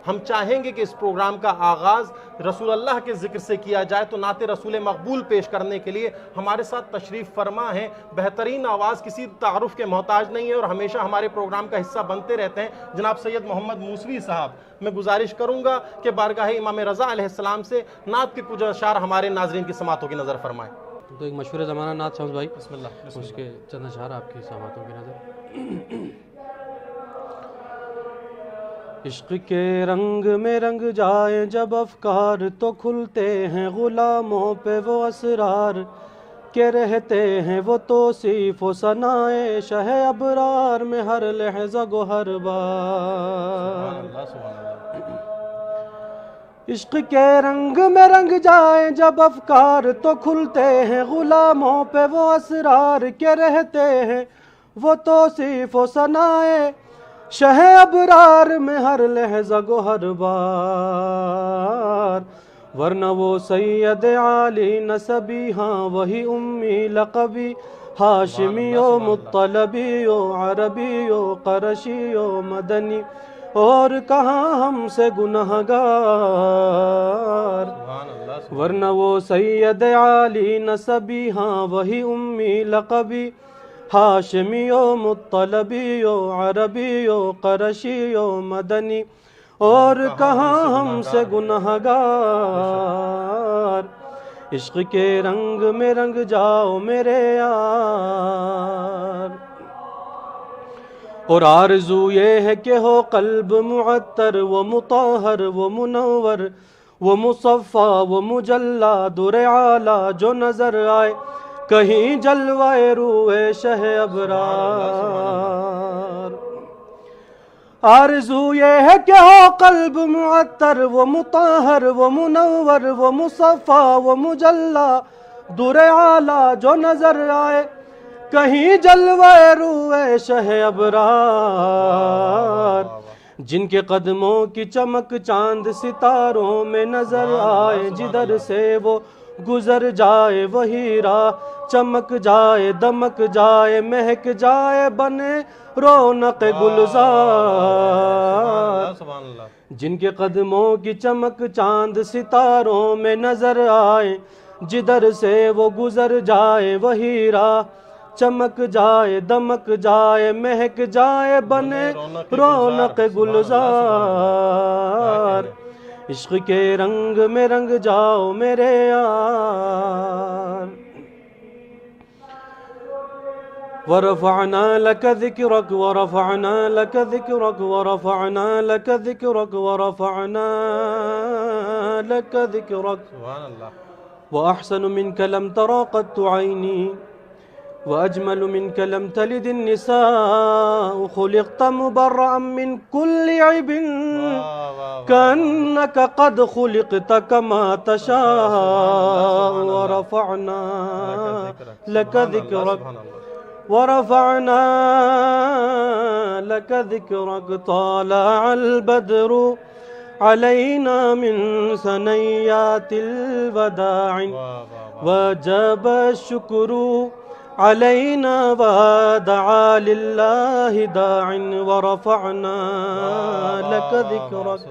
ہم چاہیں گے کہ اس پروگرام کا آغاز رسول اللہ کے ذکر سے کیا جائے، تو نعت رسول مقبول پیش کرنے کے لیے ہمارے ساتھ تشریف فرما ہیں بہترین آواز، کسی تعارف کے محتاج نہیں ہے اور ہمیشہ ہمارے پروگرام کا حصہ بنتے رہتے ہیں، جناب سید محمد موسوی صاحب۔ میں گزارش کروں گا کہ بارگاہ امام رضا علیہ السلام سے نعت کے کچھ اشعار ہمارے ناظرین کی سماعتوں کی نظر فرمائیں۔ تو ایک مشہور زمانہ نعت شمس بھائی، بسم اللہ۔ اس کے چند اشعار آپ کی سماعتوں کی نظر۔ عشق کے رنگ میں رنگ جائیں جب افکار، تو کھلتے ہیں غلاموں پہ وہ اسرار، کہ رہتے ہیں وہ توصیف و ثنائے شہ ابرار میں ہر لحظہ گو ہر بار۔ عشق کے رنگ میں رنگ جائیں جب افکار، تو کھلتے ہیں غلاموں پہ وہ اسرار، کہ رہتے ہیں وہ توصیف و ثنائے شہ ابرار میں ہر لحظہ گو ہر بار۔ ورنہ وہ سید عالی نسبی، ہاں وہی امی لقبی، ہاشمی و مطلبی و عربی و قرشی و مدنی، اور کہاں ہم سے گنہگار۔ ورنہ وہ سید عالی نسبی، ہاں وہی امی لقبی، ہاشمی و مطلبی و عربی و قرشی و مدنی، اور کہاں ہم سے گنہگار۔ عشق کے رنگ میں رنگ جاؤ میرے یار، اور آرزو یہ ہے کہ ہو قلب معطر و مطہر و منور و مصفا و مجلا، در اعلیٰ جو نظر آئے کہیں جلوہ روح شہ ابرار۔ آرزو یہ ہے کہ ہو قلب معطر و مطہر و منور و مصفا و مجلا، در اعلیٰ جو نظر آئے کہیں جلوہ روح شہ ابرار۔ جن کے قدموں کی چمک چاند ستاروں میں نظر آئے، جدھر سے وہ گزر جائے وہی راہ چمک جائے، دمک جائے، مہک جائے، بنے رونق گلزار۔ جن کے قدموں کی چمک چاند ستاروں میں نظر آئے، جدھر سے وہ گزر جائے وہی راہ چمک جائے، دمک جائے، مہک جائے، بنے رونق گلزار۔ عشق کے رنگ میں رنگ جاؤ میرے یار، ورفعنا لك ذكرك ورفعنا لك ذكرك ورفعنا لك ذكرك ورفعنا لك ذكرك، وأحسن منك لم ترى قط عيني، وأجمل منك لم تلد النساء، خلقت مبرأ من كل عيب، كأنك قد خلقت كما تشاء، ورفعنا لك ذكرك ورفعنا لك ذكرك، طالع البدر علينا من ثنيات الوداع، وجب الشكر علينا ودعا لله داع، ورفعنا لك ذكرك۔